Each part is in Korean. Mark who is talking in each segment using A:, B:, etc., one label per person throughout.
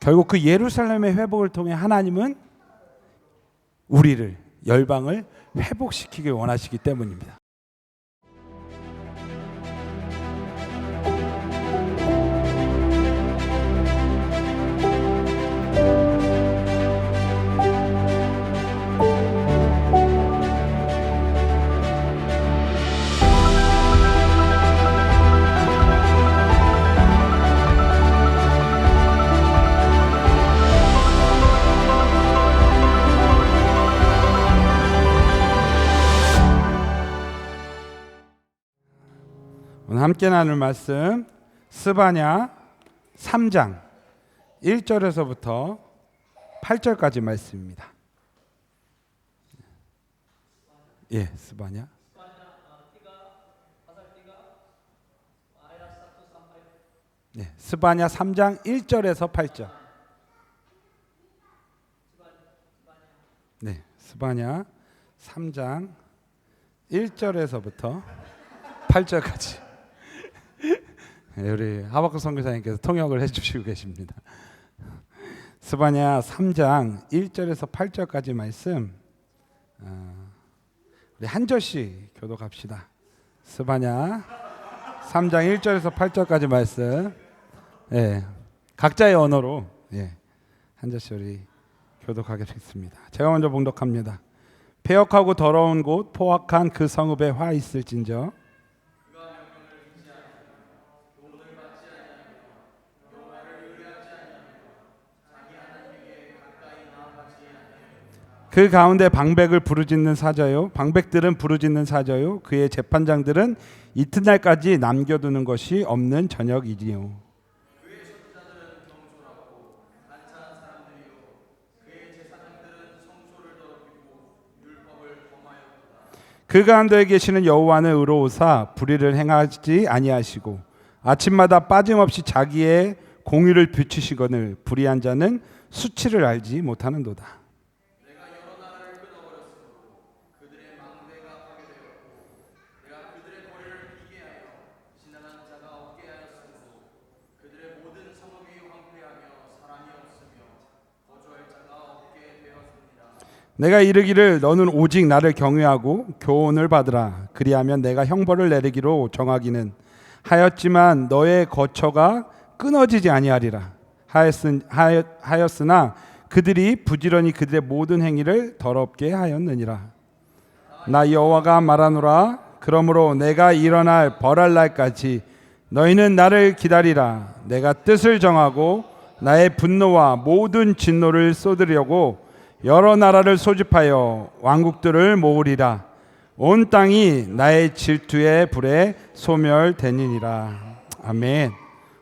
A: 결국 그 예루살렘의 회복을 통해 하나님은 우리를, 열방을 회복시키길 원하시기 때문입니다. 오늘 함께 나눌 말씀 스바냐 3장 1절에서부터 8절까지 말씀입니다. 예, 스바냐. 예, 스바냐 3장 1절에서 8절. 네, 스바냐 3장 1절에서부터 8절까지. 우리 하박국 선교사님께서 통역을 해주시고 계십니다. 스바냐 3장 1절에서 8절까지 말씀 우리 한 절씩 교독합시다. 스바냐 3장 1절에서 8절까지 말씀 각자의 언어로 한 절씩 우리 교독하겠습니다. 제가 먼저 봉독합니다. 폐역하고 더러운 곳 포악한 그 성읍에 화 있을진저 그 가운데 방백을 부르짖는 사자요 방백들은 부르짖는 사자요 그의 재판장들은 이튿날까지 남겨두는 것이 없는 저녁이지요. 그의 선지자들은 경솔하고 난처한 사람들이요 그의 제사장들은 성소를 더럽히고 율법을 범하였도다. 그 가운데 계시는 여호와는 의로우사 불의를 행하지 아니하시고 아침마다 빠짐없이 자기의 공의를 비추시거늘 불의한 자는 수치를 알지 못하는도다. 내가 이르기를 너는 오직 나를 경외하고 교훈을 받으라. 그리하면 내가 형벌을 내리기로 정하기는 하였지만 너의 거처가 끊어지지 아니하리라 하였으나 그들이 부지런히 그들의 모든 행위를 더럽게 하였느니라. 나 여호와가 말하노라. 그러므로 내가 일어날 벌할 날까지 너희는 나를 기다리라. 내가 뜻을 정하고 나의 분노와 모든 진노를 쏟으려고 여러 나라를 소집하여 왕국들을 모으리라. 온 땅이 나의 질투의 불에 소멸되니라. 아멘.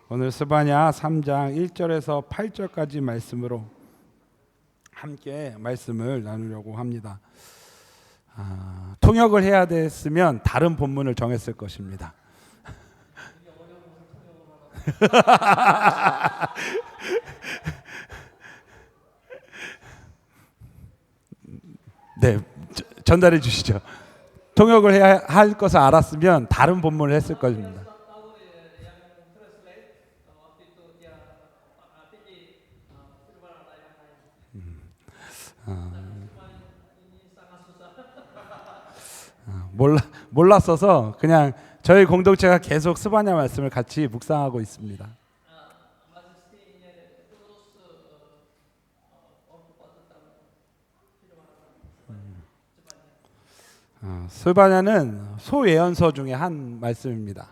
A: 오늘 스바냐 3장 1절에서 8절까지 말씀으로 함께 말씀을 나누려고 합니다. 통역을 해야 됐으면 다른 본문을 정했을 것입니다. 네, 전달해 주시죠. 통역을 해야 할 것을 알았으면 다른 본문을 했을 것입니다. 몰랐어서 그냥 저희 공동체가 계속 스바냐 말씀을 같이 묵상하고 있습니다. 스바냐는 소예언서 중에 한 말씀입니다.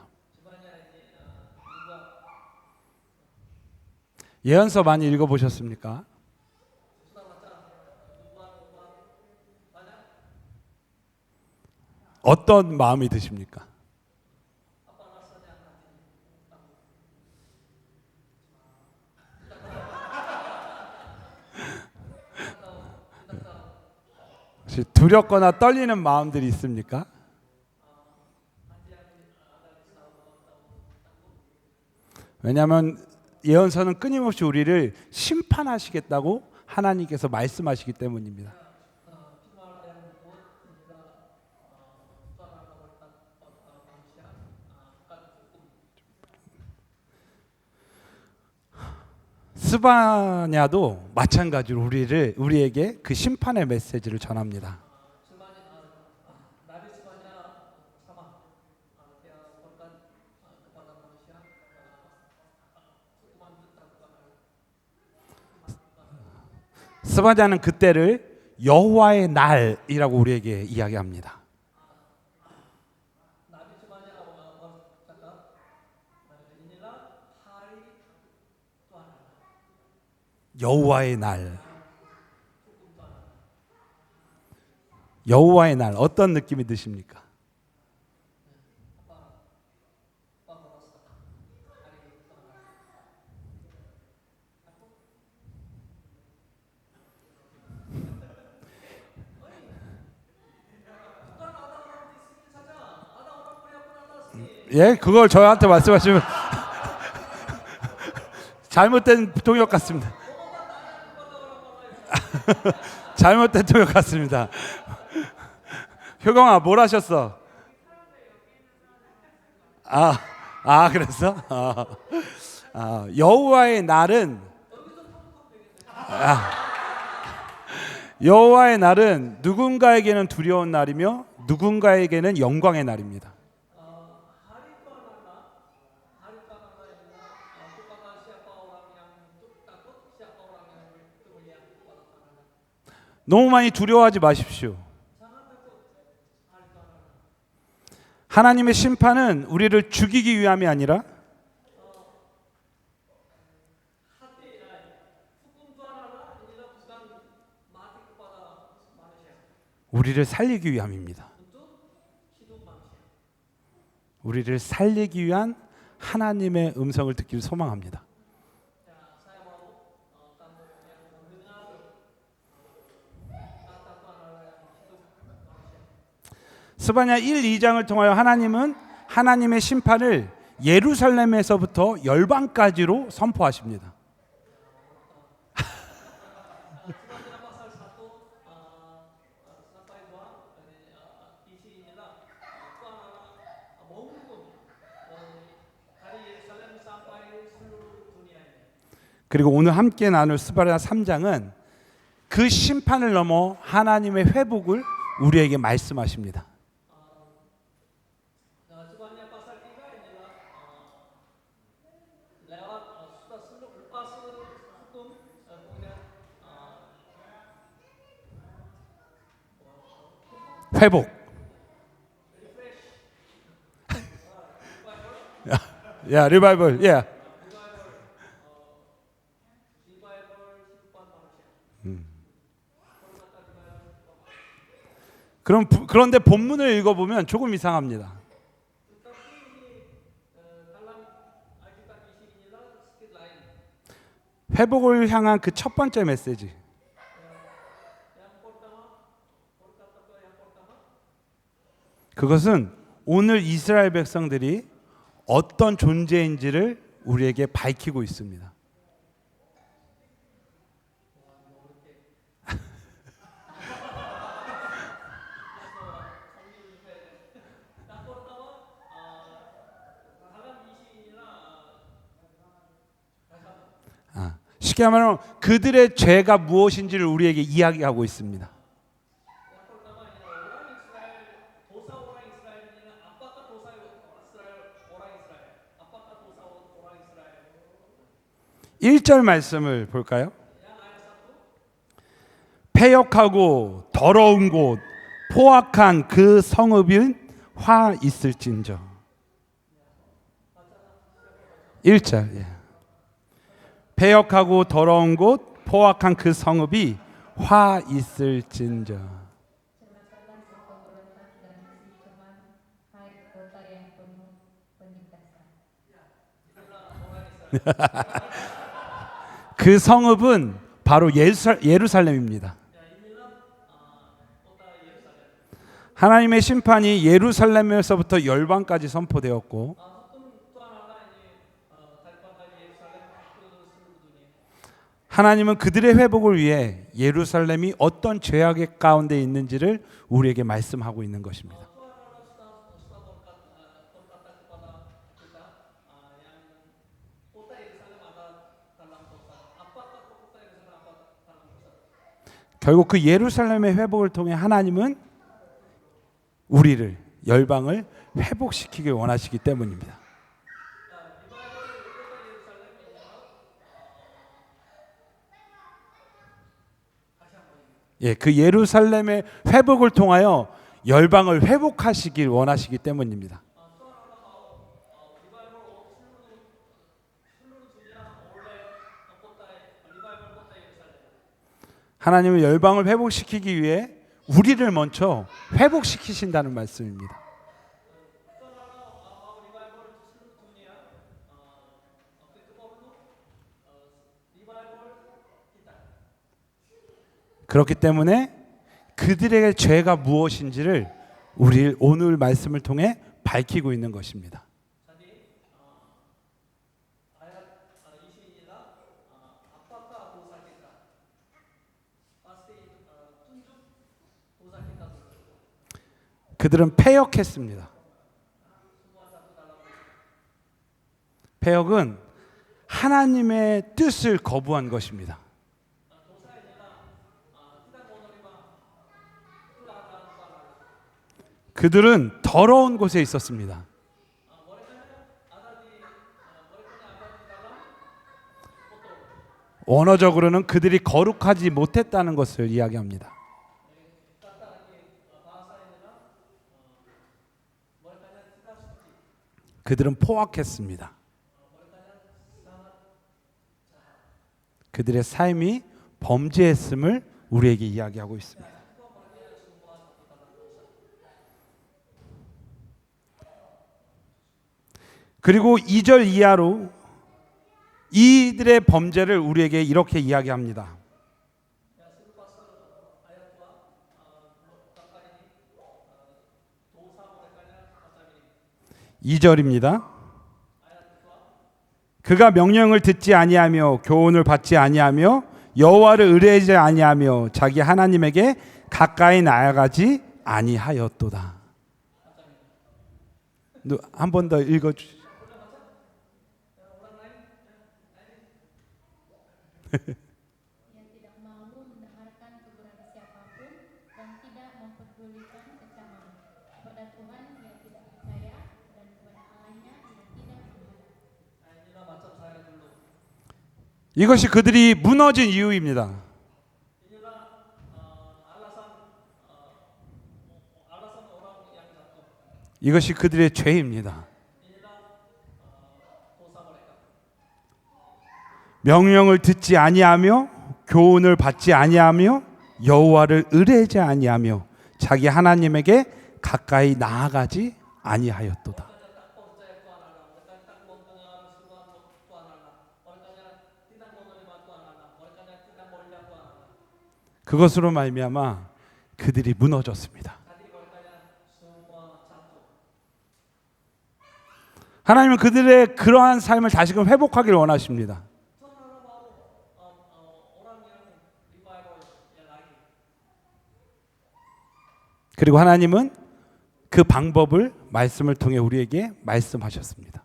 A: 예언서 많이 읽어보셨습니까? 어떤 마음이 드십니까? 혹시 두렵거나 떨리는 마음들이 있습니까? 왜냐하면 예언서는 끊임없이 우리를 심판하시겠다고 하나님께서 말씀하시기 때문입니다. 스바냐도 마찬가지로 우리에게 그 심판의 메시지를 전합니다. 스바냐는 그때를 여호와의 날이라고 우리에게 이야기합니다. 여호와의 날. 여호와의 날 어떤 느낌이 드십니까? 예, 그걸 저한테 말씀하시면 잘못된 통역 같습니다. 잘못된 통역 같습니다. 효경아, 뭘 하셨어? 그랬어? 여호와의 날은 여호와의 날은 누군가에게는 두려운 날이며 누군가에게는 영광의 날입니다. 너무 많이 두려워하지 마십시오. 하나님의 심판은 우리를 죽이기 위함이 아니라 우리를 살리기 위함입니다. 우리를 살리기 위한 하나님의 음성을 듣기를 소망합니다. 스바냐 1, 2장을 통하여 하나님은 하나님의 심판을 예루살렘에서부터 열방까지로 선포하십니다. 그리고 오늘 함께 나눌 스바냐 3장은 그 심판을 넘어 하나님의 회복을 우리에게 말씀하십니다. 회복. 야, 리바이벌. 야. 그런데 본문을 읽어보면 조금 이상합니다. 회복을 향한 그 첫 번째 메시지. 그것은 오늘 이스라엘 백성들이 어떤 존재인지를 우리에게 밝히고 있습니다. 쉽게 말하면 그들의 죄가 무엇인지를 우리에게 이야기하고 있습니다. 일 절 말씀을 볼까요? 패역하고 더러운 곳 포악한 그 성읍인 화 있을진저. 1절. 패역하고 더러운 곳 포악한 그 성읍이 화 있을진저. 그 성읍은 바로 예루살렘입니다. 하나님의 심판이 예루살렘에서부터 열방까지 선포되었고 하나님은 그들의 회복을 위해 예루살렘이 어떤 죄악의 가운데 있는지를 우리에게 말씀하고 있는 것입니다. 결국 그 예루살렘의 회복을 통해 하나님은 우리를 열방을 회복시키길 원하시기 때문입니다. 예, 그 예루살렘의 회복을 통하여 열방을 회복하시길 원하시기 때문입니다. 하나님은 열방을 회복시키기 위해 우리를 먼저 회복시키신다는 말씀입니다. 그렇기 때문에 그들의 죄가 무엇인지를 우리 오늘 말씀을 통해 밝히고 있는 것입니다. 그들은 패역했습니다. 패역은 하나님의 뜻을 거부한 것입니다. 그들은 더러운 곳에 있었습니다. 원어적으로는 그들이 거룩하지 못했다는 것을 이야기합니다. 그들은 포악했습니다. 그들의 삶이 범죄했음을 우리에게 이야기하고 있습니다. 그리고 2절 이하로 이들의 범죄를 우리에게 이렇게 이야기합니다. 2절입니다. 그가 명령을 듣지 아니하며 교훈을 받지 아니하며 여호와를 의뢰하지 아니하며 자기 하나님에게 가까이 나아가지 아니하였도다. 한 번 더 읽어주시죠.
B: Ia tidak mau mendengarkan teguran siapapun dan tidak mempedulikan kecaman. Kepada Tuhan ia tidak percaya dan kepada Allahnya ia tidak menghadap.
A: 이것이 그들이 무너진 이유입니다. 이것이 그들의 죄입니다. 명령을 듣지 아니하며 교훈을 받지 아니하며 여호와를 의뢰하지 아니하며 자기 하나님에게 가까이 나아가지 아니하였도다. 그것으로 말미암아 그들이 무너졌습니다. 하나님은 그들의 그러한 삶을 다시금 회복하기를 원하십니다. 그리고 하나님은 그 방법을 말씀을 통해 우리에게 말씀하셨습니다.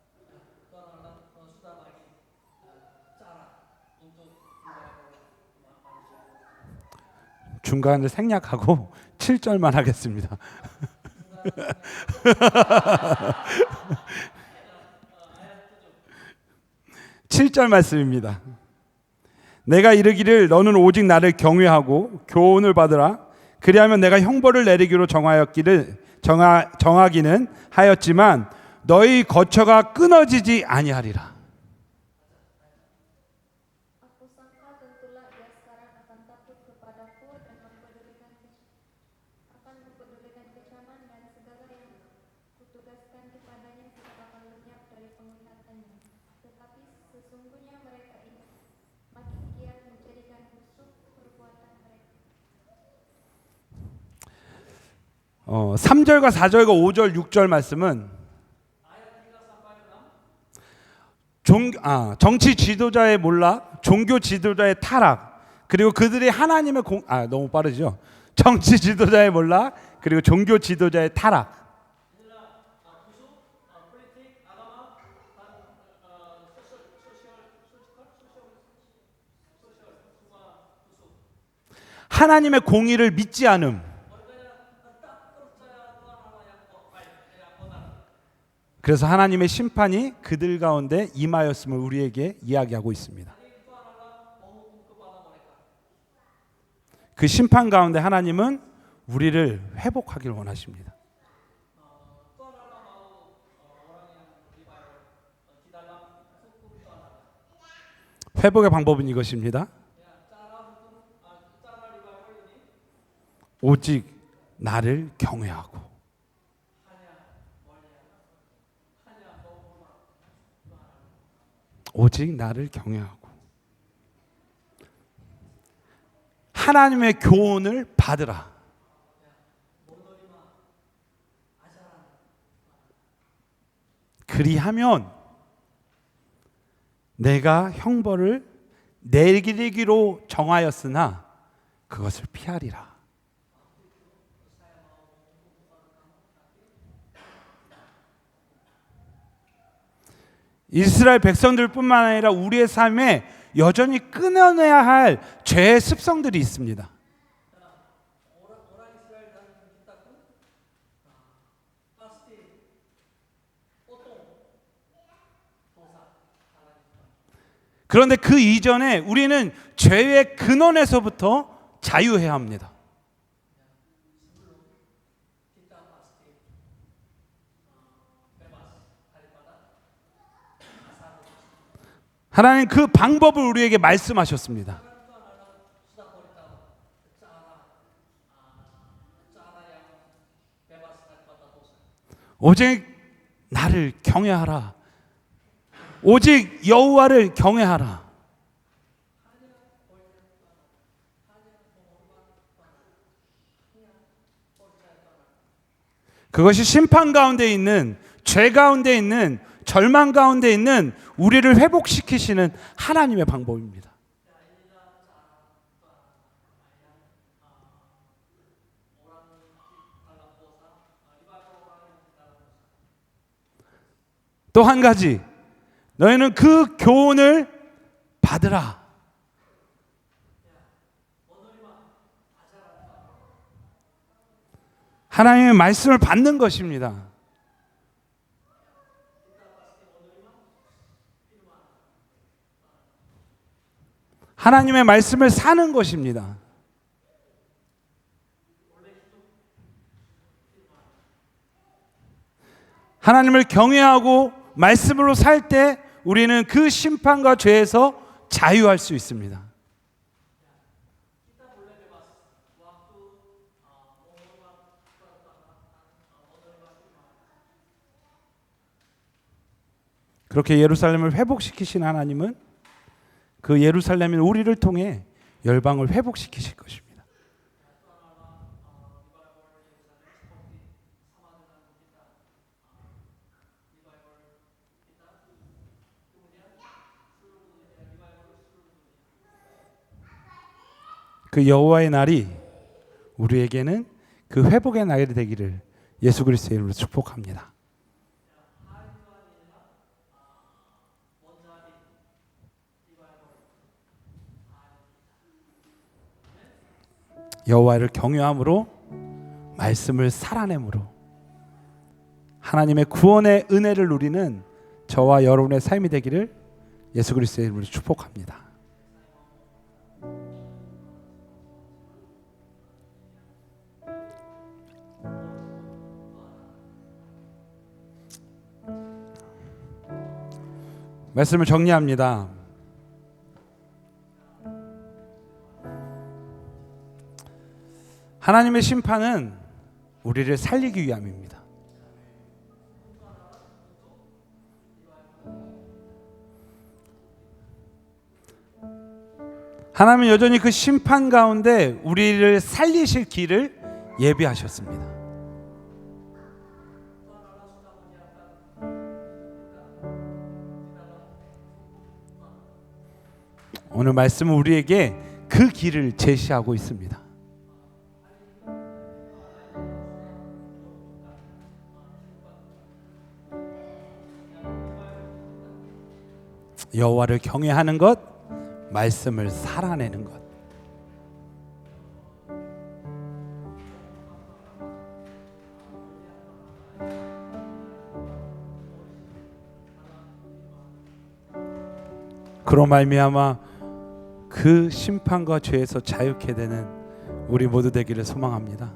A: 중간을 생략하고 7절만 하겠습니다. 7절 말씀입니다. 내가 이르기를 너는 오직 나를 경외하고 교훈을 받으라. 그리하면 내가 형벌을 내리기로 정하기는 하였지만 너희 거처가 끊어지지 아니하리라.
B: Aku sangka tentulah ia sekarang akan takut kepadaku dan mempedulikan kecaman dan segala yang kutugaskan kepadanya tidak akan lenyap dari penglihatannya. Tetapi sesungguhnya mereka ini makin giat menjadikan busuk perbuatan mereka.
A: 3절과 4절과 5절 6절 말씀은 정치 지도자의 몰락, 종교 지도자의 타락, 그리고 그들이 하나님의 너무 빠르죠. 정치 지도자의 몰락, 그리고 종교 지도자의 타락. 하나님의 공의를 믿지 않음. 그래서 하나님의 심판이 그들 가운데 임하였음을 우리에게 이야기하고 있습니다. 그 심판 가운데 하나님은 우리를 회복하길 원하십니다. 회복의 방법은 이것입니다. 오직 나를 경외하고, 오직 나를 경외하고 하나님의 교훈을 받으라. 그리하면 내가 형벌을 내리기로 정하였으나 그것을 피하리라. 이스라엘 백성들뿐만 아니라 우리의 삶에 여전히 끊어내야 할 죄의 습성들이 있습니다. 그런데 그 이전에 우리는 죄의 근원에서부터 자유해야 합니다. 하나님 그 방법을 우리에게 말씀하셨습니다. 오직 나를 경외하라. 오직 여호와를 경외하라. 그것이 심판 가운데 있는, 죄 가운데 있는, 절망 가운데 있는 우리를 회복시키시는 하나님의 방법입니다. 또 한 가지, 너희는 그 교훈을 받으라. 하나님의 말씀을 받는 것입니다. 하나님의 말씀을 사는 것입니다. 하나님을 경외하고 말씀으로 살 때 우리는 그 심판과 죄에서 자유할 수 있습니다. 그렇게 예루살렘을 회복시키신 하나님은 그 예루살렘인 우리를 통해 열방을 회복시키실 것입니다. 그 여호와의 날이 우리에게는 그 회복의 날이 되기를 예수 그리스도의 이름으로 축복합니다. 여호와를 경외함으로, 말씀을 살아내므로 하나님의 구원의 은혜를 누리는 저와 여러분의 삶이 되기를 예수 그리스도의 이름으로 축복합니다. 말씀을 정리합니다. 하나님의 심판은 우리를 살리기 위함입니다. 하나님은 여전히 그 심판 가운데 우리를 살리실 길을 예비하셨습니다. 오늘 말씀은 우리에게 그 길을 제시하고 있습니다. 여호와를 경외하는 것, 말씀을 살아내는 것. 그로 말미암아 그 심판과 죄에서 자유케 되는 우리 모두 되기를 소망합니다.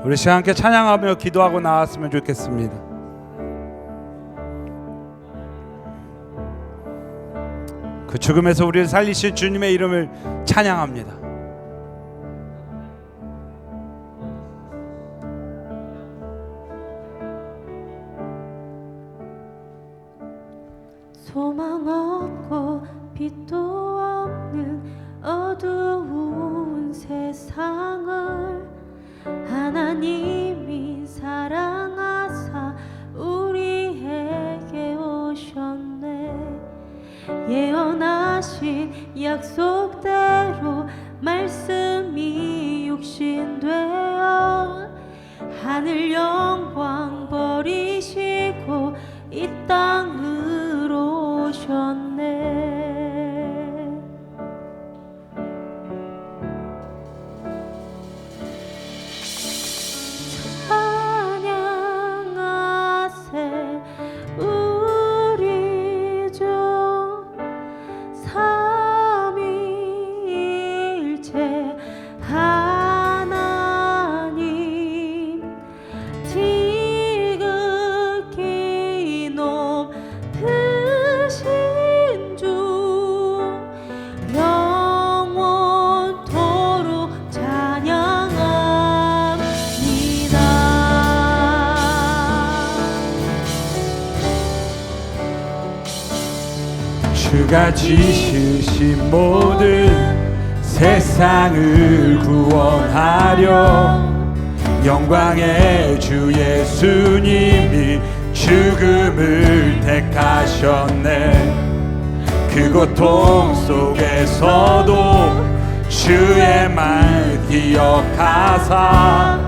A: 우리 시간 함께 찬양하며 기도하고 나왔으면 좋겠습니다. 그 죽음에서 우리를 살리신 주님의 이름을 찬양합니다.
C: 소망 없고 빛도 없는 어두운 세상을 하나님이 사랑하사 우리에게 오셨네. 예언하신 약속대로 말씀이 육신되어 하늘 영광 버리시고 이 땅으로 오셨네. 찬양하세 우리 주 삼위일체 하나님. 지극히 높으신 주 영원토록 찬양합니다.
A: 주가 지으신 모든 세상을 구원하려 영광의 주 예수님이 죽음을 택하셨네. 그 고통 속에서도 주의 말 기억하사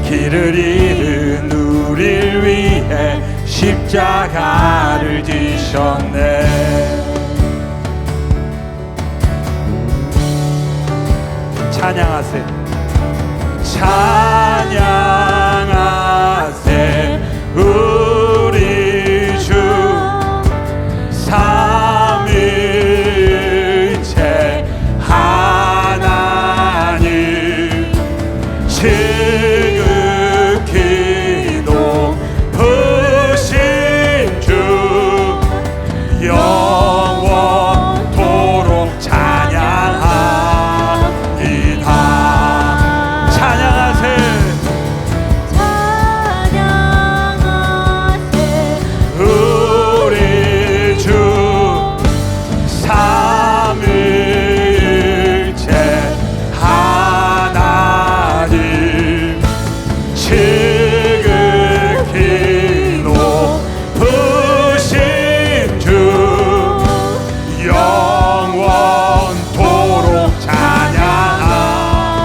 A: 길을 잃은 우릴 위해 십자가를 지셨네. 찬양하세 찬양하세 우리 주 삼위일체 하나님. 지극히 높으신 주 영원토록 찬양합니다. 찬양하세 우리 주 삼위일체 하나님. 지극히 높으신 주 영원토록 찬양합니다.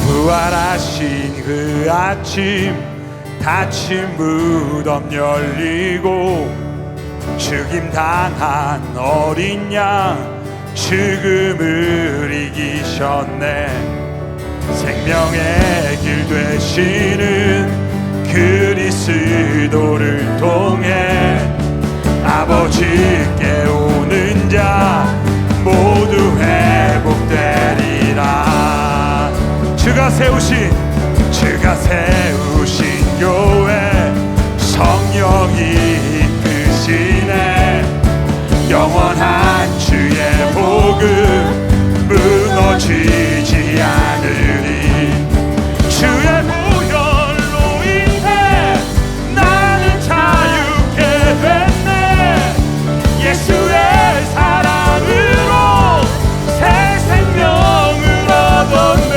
A: 부활하신 그 아침 닫힌 무덤 열리고 죽임당한 어린 양 죽음을 이기셨네. 생명의 길 되시는 그리스도를 통해 아버지께 오는 자 모두 회복되리라. 주가 세우신 교회 성령이 이끄시네. 영원한 주의 복음 무너지지 않으리. 주의 보혈로 인해 나는 자유케 됐네. 예수의 사랑으로 새 생명을 얻었네.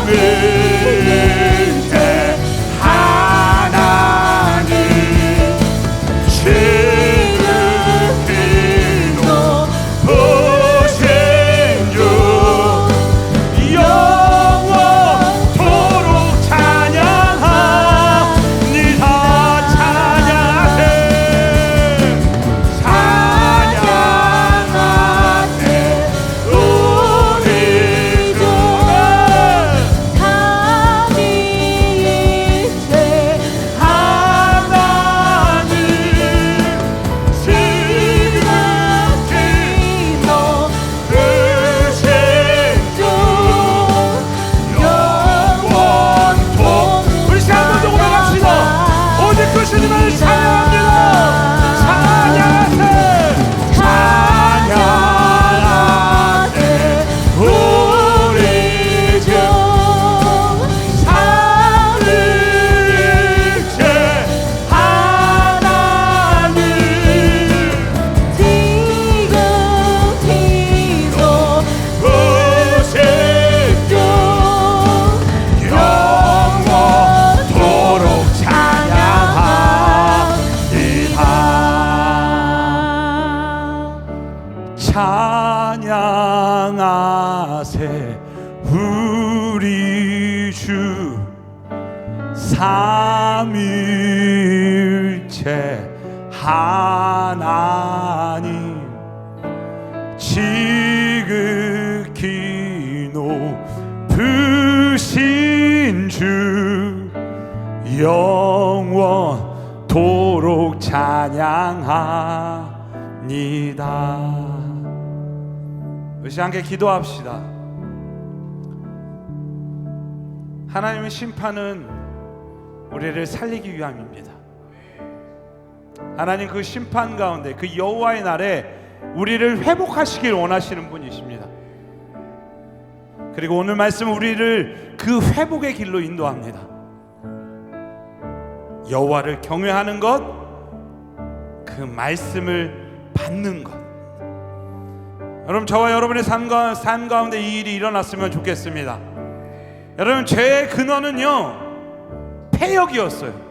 A: 삼일째 하나님 지극히 높으신 주 영원토록 찬양합니다. 찬양하세 찬양하세 우리 주
C: 삼위일체
A: 하나님 지극히 높으신 주 영원토록 우리 세 한 번 더 고백합시다. 오직 그 주님을 찬양합니다. 찬양하세 찬양하세 우리 주 삼위일체 하나님
C: 지극히
A: 높으신 주 영원토록 찬양합니다. 찬양하세 우리 주 삼위일체 하나님 지극히 높으신 주 영원토록 찬양합니다. 우리 함께 기도합시다. 하나님의 심판은 우리를 살리기 위함입니다. 하나님 그 심판 가운데 그 여호와의 날에 우리를 회복하시길 원하시는 분이십니다. 그리고 오늘 말씀은 우리를 그 회복의 길로 인도합니다. 여호와를 경외하는 것, 그 말씀을 받는 것. 여러분, 저와 여러분의 삶 가운데 이 일이 일어났으면 좋겠습니다. 여러분, 죄의 근원은요 패역이었어요.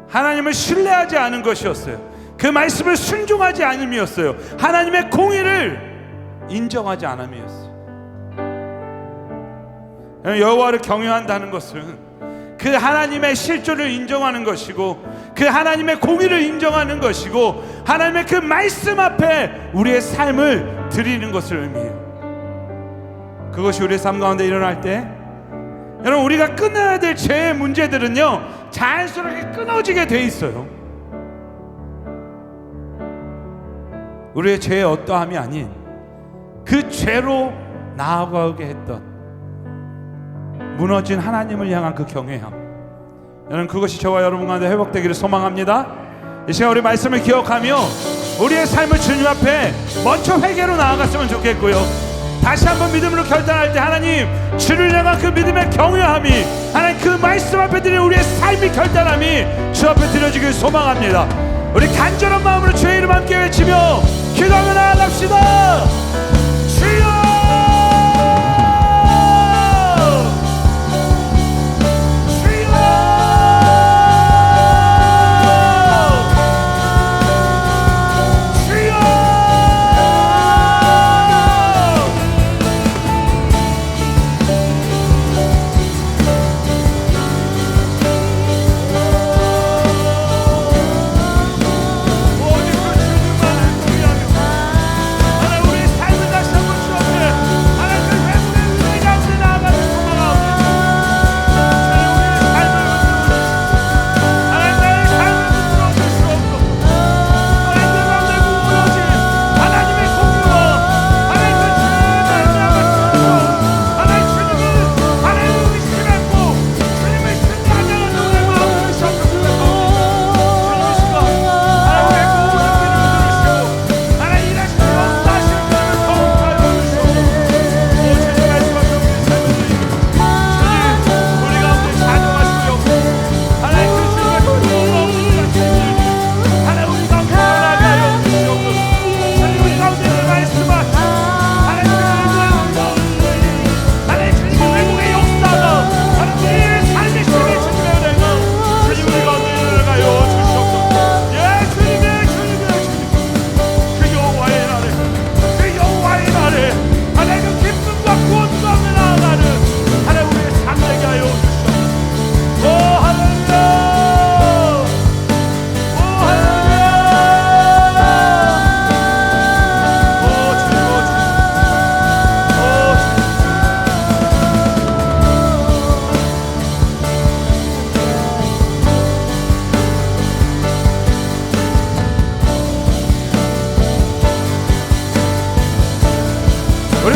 A: 하나님을 신뢰하지 않은 것이었어요. 그 말씀을 순종하지 않음이었어요. 하나님의 공의를 인정하지 않음이었어요. 여호와를 경외한다는 것은 그 하나님의 실존을 인정하는 것이고, 그 하나님의 공의를 인정하는 것이고, 하나님의 그 말씀 앞에 우리의 삶을 드리는 것을 의미해요. 그것이 우리의 삶 가운데 일어날 때, 여러분, 우리가 끊어야 될 죄의 문제들은요 자연스럽게 끊어지게 돼 있어요. 우리의 죄의 어떠함이 아닌 그 죄로 나아가게 했던 무너진 하나님을 향한 그 경외함, 여러분, 그것이 저와 여러분 가운데 회복되기를 소망합니다. 이 시간 우리 말씀을 기억하며 우리의 삶을 주님 앞에 먼저 회개로 나아갔으면 좋겠고요, 다시 한번 믿음으로 결단할 때 하나님 주를 향한 그 믿음의 경외함이, 하나님 그 말씀 앞에 드리는 우리의 삶의 결단함이 주 앞에 드려지길 소망합니다. 우리 간절한 마음으로 주의 이름 함께 외치며 기도하며 나아갑시다. 주여, 삶을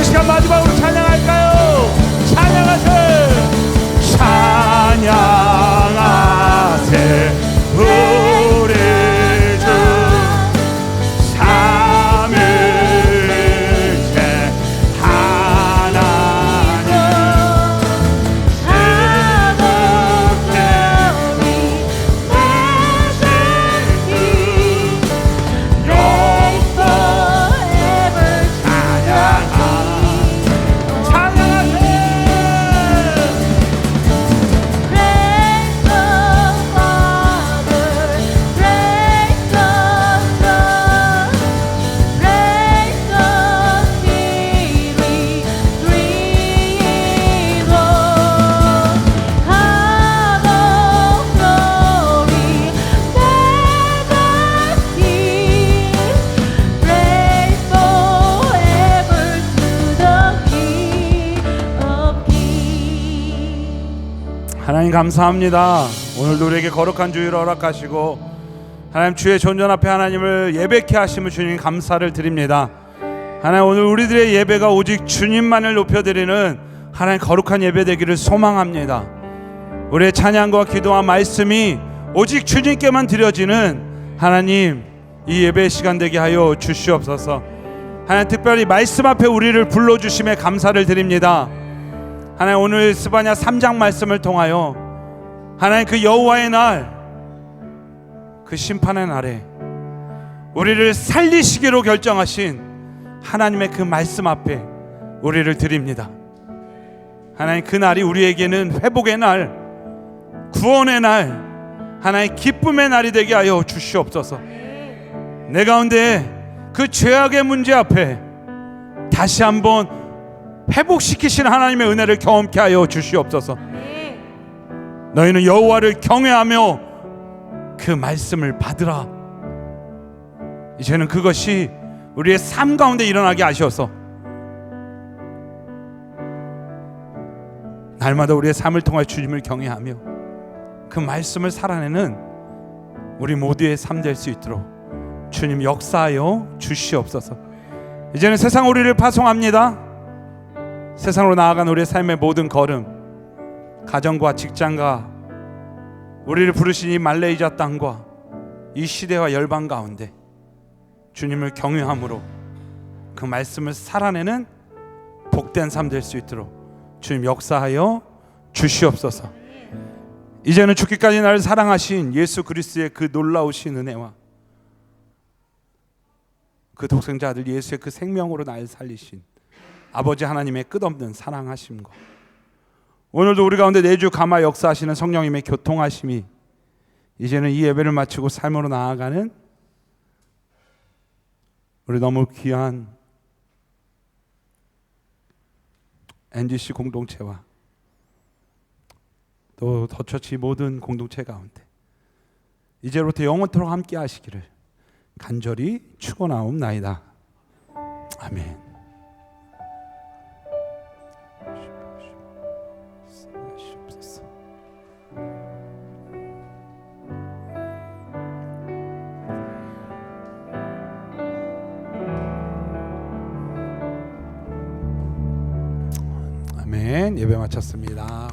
A: 우리 시간 마지막으로 찬양할까요? 찬양하세 찬양하세 우리 주 삼위일체 하나님 하나님 감사합니다. 오늘도 우리에게 거룩한 주일을 허락하시고 하나님 주의 존전 앞에 하나님을 예배케 하심을 주님 감사를 드립니다. 하나님 오늘 우리들의 예배가 오직 주님만을 높여드리는 하나님 거룩한 예배 되기를 소망합니다. 우리의 찬양과 기도와 말씀이 오직 주님께만 드려지는 하나님 이 예배 시간 되게 하여 주시옵소서. 하나님 특별히 말씀 앞에 우리를 불러주심에 감사를 드립니다. 하나님 오늘 스바냐 3장 말씀을 통하여 하나님 그 여호와의 날, 그 심판의 날에 우리를 살리시기로 결정하신 하나님의 그 말씀 앞에 우리를 드립니다. 하나님 그 날이 우리에게는 회복의 날, 구원의 날, 하나님 기쁨의 날이 되게 하여 주시옵소서. 내 가운데 그 죄악의 문제 앞에 다시 한번 회복시키신 하나님의 은혜를 경험케 하여 주시옵소서. 너희는 여호와를 경외하며 그 말씀을 받으라. 이제는 그것이 우리의 삶 가운데 일어나게 하셔서 날마다 우리의 삶을 통해 주님을 경외하며 그 말씀을 살아내는 우리 모두의 삶 될 수 있도록 주님 역사하여 주시옵소서. 이제는 세상 우리를 파송합니다. 세상으로 나아간 우리의 삶의 모든 걸음, 가정과 직장과 우리를 부르신 이 말레이자 땅과 이 시대와 열방 가운데 주님을 경외함으로 그 말씀을 살아내는 복된 삶 될 수 있도록 주님 역사하여 주시옵소서. 이제는 죽기까지 나를 사랑하신 예수 그리스도의 그 놀라우신 은혜와 그 독생자 아들 예수의 그 생명으로 나를 살리신 아버지 하나님의 끝없는 사랑하심과 오늘도 우리 가운데 내주 감화 역사하시는 성령님의 교통하심이 이제는 이 예배를 마치고 삶으로 나아가는 우리 너무 귀한 NGC 공동체와 또 더처치 모든 공동체 가운데 이제로부터 영원토록 함께 하시기를 간절히 축원하옵나이다. 아멘. 아멘. 예배 마쳤습니다.